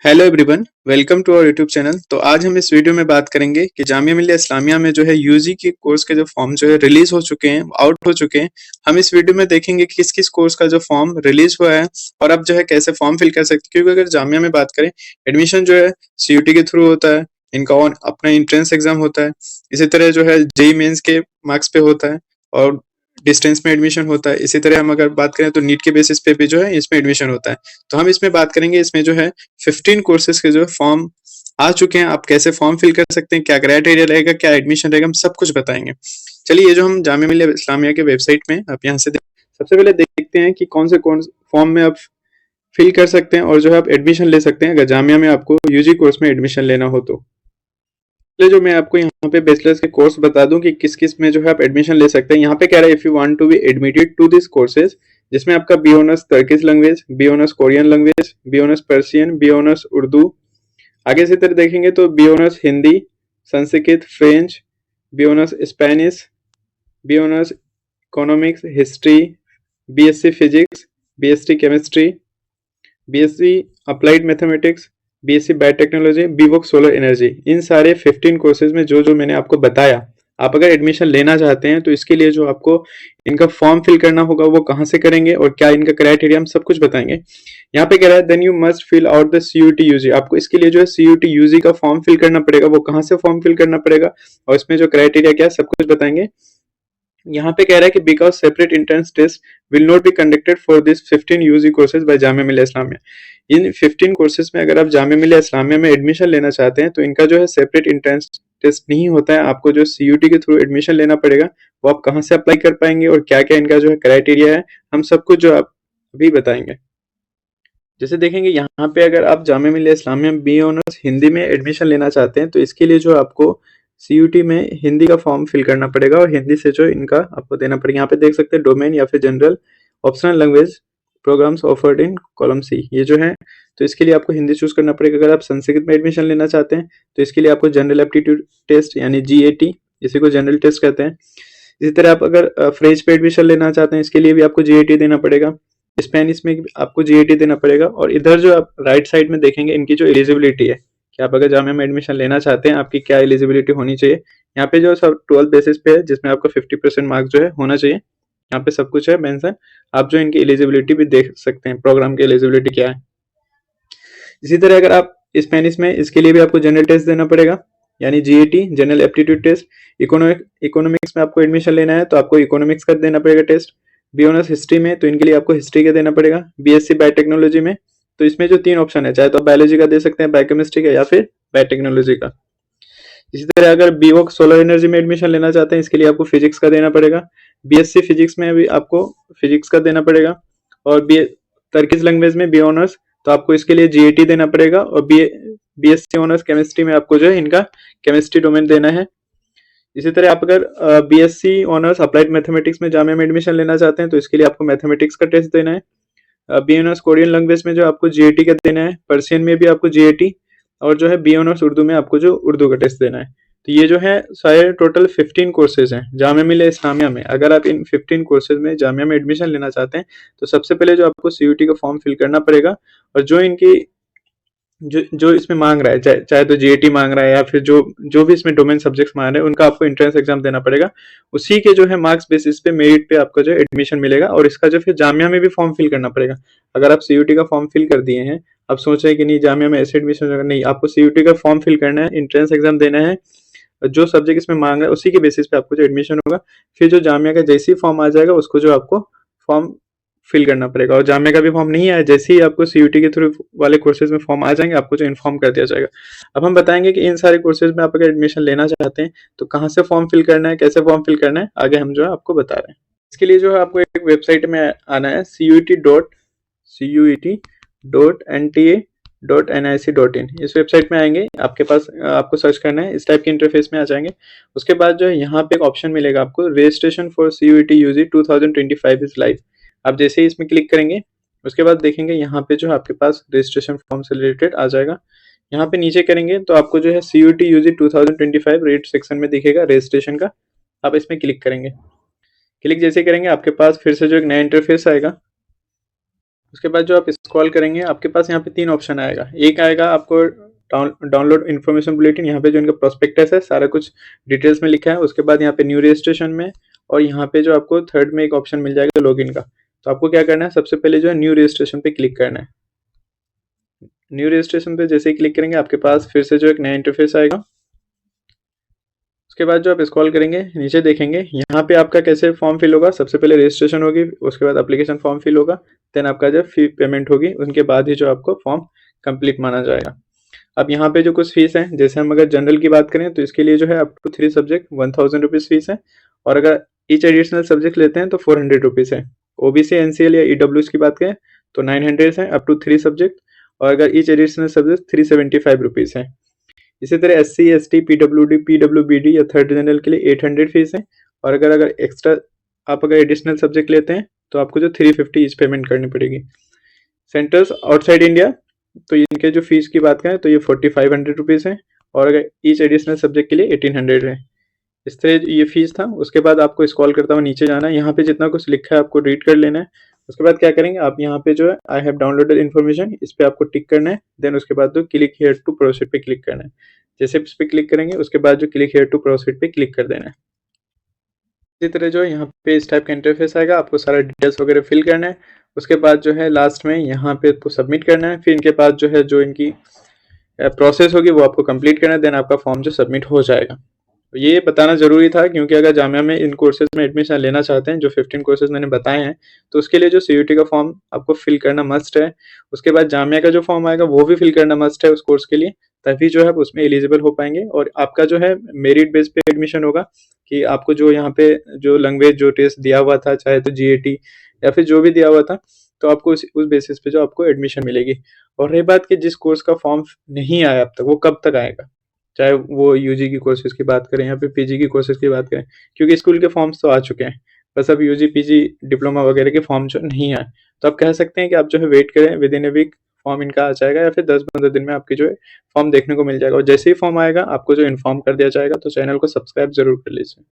Hello everyone, welcome to our YouTube channel. तो आज हम इस वीडियो में बात करेंगे कि जामिया मिलिया इस्लामिया में जो है यूजी के कोर्स के जो फॉर्म जो है रिलीज हो चुके हैं, आउट हो चुके हैं। हम इस वीडियो में देखेंगे कि किस किस कोर्स का जो फॉर्म रिलीज हुआ है और अब जो है कैसे फॉर्म फिल कर सकते हैं। क्योंकि अगर जामिया में बात करें, एडमिशन जो है सीयूटी के थ्रू होता है, इनका अपना एंट्रेंस एग्जाम होता है, इसी तरह जो है जेई मेंस के मार्क्स पे होता है और डिस्टेंस में एडमिशन होता है। इसी तरह हम अगर बात करें तो नीट के बेसिस पे भी जो है इसमें एडमिशन होता है। तो हम इसमें बात करेंगे, इसमें जो है 15 कोर्सेज के जो फॉर्म आ चुके हैं, आप कैसे फॉर्म फिल कर सकते हैं, क्या क्राइटेरिया रहेगा, क्या एडमिशन रहेगा, हम सब कुछ बताएंगे। चलिए, ये जो हम जामिया मिलिया इस्लामिया के वेबसाइट में आप यहाँ से सबसे पहले देखते हैं कि कौन फॉर्म में आप फिल कर सकते हैं और जो है आप एडमिशन ले सकते हैं अगर जामिया में आपको यूजी कोर्स में एडमिशन लेना हो तो। पहले जो मैं आपको यहाँ पे बैचलर्स के कोर्स बता दूं कि किस किस में जो है आप एडमिशन ले सकते हैं। यहाँ पे कह रहा है if you want to be admitted to this courses, जिसमें आपका B honours Turkish language, B honours Korean language, B honours Persian, B honours Urdu. आगे से तरह देखेंगे तो B honours Hindi, Sanskrit, French, B honours Spanish, B honours economics, history, BSc physics, BSc chemistry, BSc applied mathematics, BSc biotechnology, BVoc solar energy. इन सारे 15 courses में जो जो मैंने आपको बताया, आप अगर एडमिशन लेना चाहते हैं तो इसके लिए जो आपको इनका फॉर्म फिल करना होगा वो कहाँ से करेंगे और क्या इनका क्राइटेरिया, हम सब कुछ बताएंगे। यहाँ पे कह रहा है then you must fill out the CUET UG. आपको इसके लिए जो है सीयूटी यूजी का फॉर्म फिल करना पड़ेगा। वो कहाँ से फॉर्म फिल करना पड़ेगा और इसमें जो क्राइटेरिया क्या है सब कुछ बताएंगे। यहाँ पे कह रहा है कि because separate entrance test will not be conducted for this 15 UG courses by Jamia Millia Islamia. In 15 courses में अगर आप जामिया मिलिया इस्लामिया में एडमिशन लेना चाहते हैं तो इनका जो है सेपरेट एंट्रेंस टेस्ट नहीं होता है। आपको जो सीयूटी के थ्रू एडमिशन लेना पड़ेगा। वो आप कहाँ से अप्लाई कर पाएंगे और क्या क्या इनका जो है क्राइटेरिया है, हम सब कुछ जो आप अभी बताएंगे। जैसे देखेंगे यहाँ पे अगर आप जामिया मिलिया इस्लामिया बी ऑनर्स हिंदी में एडमिशन लेना चाहते हैं तो इसके लिए जो आपको सीयूटी में हिंदी का फॉर्म फिल करना पड़ेगा और हिंदी से जो इनका आपको देना पड़ेगा। यहाँ पे देख सकते हैं डोमेन या फिर general optional language programs offered in column C, ये जो है तो इसके लिए आपको हिंदी चूज करना पड़ेगा। अगर आप संस्कृत में एडमिशन लेना चाहते हैं तो इसके लिए आपको जनरल एप्टीट्यूड टेस्ट यानी जीएटी, इसी को जनरल टेस्ट कहते हैं। इसी तरह आप अगर फ्रेंच पे एडमिशन लेना चाहते हैं इसके लिए भी आपको जीएटी देना पड़ेगा। स्पेनिश में आपको जीएटी देना पड़ेगा। और इधर जो आप राइट साइड में देखेंगे इनकी जो एलिजिबिलिटी है कि आप अगर जामिया में एडमिशन लेना चाहते हैं आपकी क्या एलिजिबिलिटी होनी चाहिए। यहाँ पे जो सब 12 बेसिस पे है जिसमें आपका 50% मार्क्स जो है होना चाहिए। यहाँ पे सब कुछ है मेंशन। आप जो इनकी एलिजिबिलिटी भी देख सकते हैं, प्रोग्राम की एलिजिबिलिटी क्या है। इसी तरह अगर आप स्पेनिश में, इसके लिए भी आपको जनरल टेस्ट देना पड़ेगा यानी GAT general aptitude test. Economics में आपको एडमिशन लेना है तो आपको इकोनॉमिक्स का देना पड़ेगा टेस्ट। बी ऑनर्स हिस्ट्री में तो इनके लिए आपको हिस्ट्री का देना पड़ेगा। बीएससी बायोटेक्नोलॉजी में तो इसमें जो 3 ऑप्शन है, चाहे तो आप बायोलॉजी का दे सकते हैं, बायोकेमिस्ट्री का या फिर बायोटेक्नोलॉजी का। इसी तरह अगर बीवोक सोलर एनर्जी में एडमिशन लेना चाहते हैं इसके लिए आपको फिजिक्स का देना पड़ेगा। बीएससी फिजिक्स में भी आपको फिजिक्स का देना पड़ेगा। और बी टर्किश लैंग्वेज में बी ऑनर्स तो आपको इसके लिए जीएटी देना पड़ेगा। और बीएससी ऑनर्स केमिस्ट्री में आपको जो है इनका केमिस्ट्री डोमेन देना है। इसी तरह आप अगर बीएससी ऑनर्स अप्लाइड मैथमेटिक्स में जामिया में एडमिशन लेना चाहते हैं तो इसके लिए आपको मैथमेटिक्स का टेस्ट देना है। बी ऑनर्स कोरियन लैंग्वेज में जो आपको जीएटी का देना है, पर्शियन में भी आपको जीएटी, और जो है बी ऑनर्स उर्दू में आपको जो उर्दू का टेस्ट देना है। तो ये जो है सारे टोटल 15 कोर्सेज हैं जामिया मिलिया इस्लामिया में। अगर आप इन 15 कोर्सेज में जामिया में एडमिशन लेना चाहते हैं तो सबसे पहले जो आपको सीयूटी का फॉर्म फिल करना पड़ेगा और जो इनकी जो इसमें मांग रहा है, चाहे तो जीएटी मांग रहा है या फिर जो जो भी इसमें डोमेन सब्जेक्ट्स मांग रहे हैं उनका आपको एंट्रेंस एग्जाम देना पड़ेगा। उसी के जो है मार्क्स बेसिस पे, मेरिट पे आपका जो एडमिशन मिलेगा और इसका जो फिर जामिया में भी फॉर्म फिल करना पड़ेगा। अगर आप सीयूटी का फॉर्म फिल कर दिए हैं, आप सोच रहे हैं कि नहीं जामिया में ऐसे एडमिशन होगा, नहीं, आपको सीयूटी का फॉर्म फिल करना है, एंट्रेंस एग्जाम देना है, जो सब्जेक्ट इसमें मांग रहा है उसी के बेसिस पे आपको जो एडमिशन होगा। फिर जो जामिया का जैसे ही फॉर्म आ जाएगा उसको जो आपको फॉर्म फिल करना पड़ेगा। और जामिया का भी फॉर्म नहीं आया, जैसे ही आपको सीयूटी के थ्रू वाले कोर्सेज में फॉर्म आ जाएंगे आपको जो इन्फॉर्म कर दिया जाएगा। अब हम बताएंगे कि इन सारे कोर्सेज में आप अगर एडमिशन लेना चाहते हैं तो कहाँ से फॉर्म फिल करना है, कैसे फॉर्म फिल करना है, आगे हम जो है आपको बता रहे हैं। इसके लिए जो है आपको एक वेबसाइट में आना है cuet.nta.nic.in। इस वेबसाइट में आएंगे, आपके पास आपको सर्च करना है, इस टाइप के इंटरफेस में आ जाएंगे। उसके बाद जो है यहाँ पे एक ऑप्शन मिलेगा आपको, registration for CUET UG 2025 is live. आप जैसे ही इसमें क्लिक करेंगे उसके बाद देखेंगे यहाँ पे जो है आपके पास रजिस्ट्रेशन फॉर्म से रिलेटेड आ जाएगा। यहाँ पे नीचे करेंगे तो आपको जो है सीयूटी यूजी 2025 रेट सेक्शन में दिखेगा रजिस्ट्रेशन का। आप इसमें क्लिक करेंगे। क्लिक जैसे करेंगे आपके पास फिर से जो एक नया इंटरफेस आएगा। उसके बाद जो आप स्क्रॉल करेंगे आपके पास यहाँ पे 3 ऑप्शन आएगा। एक आएगा आपको डाउनलोड इन्फॉर्मेशन बुलेटिन, यहाँ पे जो इनका प्रोस्पेक्टस है सारा कुछ डिटेल्स में लिखा है। उसके बाद यहाँ पे न्यू रजिस्ट्रेशन में, और यहाँ पे जो आपको थर्ड में एक ऑप्शन मिल जाएगा लॉगिन का। तो आपको क्या करना है, सबसे पहले जो है न्यू रजिस्ट्रेशन पे क्लिक करना है। न्यू रजिस्ट्रेशन पे जैसे ही क्लिक करेंगे आपके पास फिर से जो एक नया इंटरफेस आएगा। उसके बाद जो आप स्क्रॉल करेंगे नीचे देखेंगे यहाँ पे आपका कैसे फॉर्म फिल होगा। सबसे पहले रजिस्ट्रेशन होगी, उसके बाद एप्लीकेशन फॉर्म फिल होगा, देन आपका जो फी पेमेंट होगी, उनके बाद ही जो आपको फॉर्म कंप्लीट माना जाएगा। अब यहाँ पे जो कुछ फीस है, जैसे हम अगर जनरल की बात करें तो इसके लिए जो है up to 3 subject 1000 rupees fees है, और अगर ईच एडिशनल सब्जेक्ट लेते हैं तो 400 रुपीज़ है। ओबीसी एनसीएल या ईडब्ल्यूएस की बात करें तो 900 है अप टू 3 सब्जेक्ट, और अगर ईच एडिशनल सब्जेक्ट 375 रुपीज़ है। इसी तरह एससी एसटी पीडब्ल्यूडी पीडब्ल्यूबीडी या थर्ड जनरल के लिए 800 फीस है, और अगर एक्स्ट्रा आप अगर एडिशनल सब्जेक्ट लेते हैं तो आपको जो 350 ईच पेमेंट करनी पड़ेगी। सेंटर्स आउटसाइड इंडिया, तो इनके जो फीस की बात करें तो ये 4500 रुपीज़ है, और अगर ईच एडिशनल सब्जेक्ट के लिए 1800 है। इस तरह ये फीस था। उसके बाद आपको स्क्रॉल करता हुआ नीचे जाना है, यहाँ पे जितना कुछ लिखा है आपको रीड कर लेना है। उसके बाद क्या करेंगे आप यहाँ पे जो है आई हैव डाउनलोडेड इन्फॉर्मेशन, इस पर आपको टिक करना है। देन उसके बाद जो क्लिक हियर टू प्रोसीड पे क्लिक करना है। जैसे इस पर क्लिक करेंगे उसके बाद जो क्लिक हियर टू प्रोसीड पे क्लिक कर देना है। इसी तरह जो है यहाँ पे इस टाइप का इंटरफेस आएगा, आपको सारा डिटेल्स वगैरह फिल करना है। उसके बाद जो है लास्ट में यहाँ पे आपको सबमिट करना है। फिर इनके बाद जो है जो इनकी प्रोसेस होगी वो आपको कंप्लीट करना है, देन आपका फॉर्म जो सबमिट हो जाएगा। तो ये बताना ज़रूरी था क्योंकि अगर जामिया में इन कोर्सेज में एडमिशन लेना चाहते हैं, जो 15 कोर्सेज मैंने बताए हैं, तो उसके लिए जो सीयूटी का फॉर्म आपको फिल करना मस्ट है। उसके बाद जामिया का जो फॉर्म आएगा वो भी फिल करना मस्ट है उस कोर्स के लिए, तभी जो है आप उसमें एलिजिबल हो पाएंगे। और आपका जो है मेरिट बेस पे एडमिशन होगा कि आपको जो यहाँ पे जो लैंग्वेज जो टेस्ट दिया हुआ था, चाहे तो जीएटी या फिर जो भी दिया हुआ था, तो आपको उस बेसिस पे जो आपको एडमिशन मिलेगी। और रही बात कि जिस कोर्स का फॉर्म नहीं आया अब तक, वो कब तक आएगा, चाहे वो यूजी की कोर्सेज की बात करें या फिर पीजी की कोर्सेज की बात करें, क्योंकि स्कूल के फॉर्म्स तो आ चुके हैं, बस अब यूजी पीजी डिप्लोमा वगैरह के फॉर्म जो नहीं आए। तो आप कह सकते हैं कि आप जो है वेट करें, with in a weak form इनका आ जाएगा, या फिर 10-15 दिन में आपकी जो है फॉर्म देखने को मिल जाएगा। और जैसे ही फॉर्म आएगा आपको जो इन्फॉर्म कर दिया जाएगा। तो चैनल को सब्सक्राइब जरूर कर लीजिए।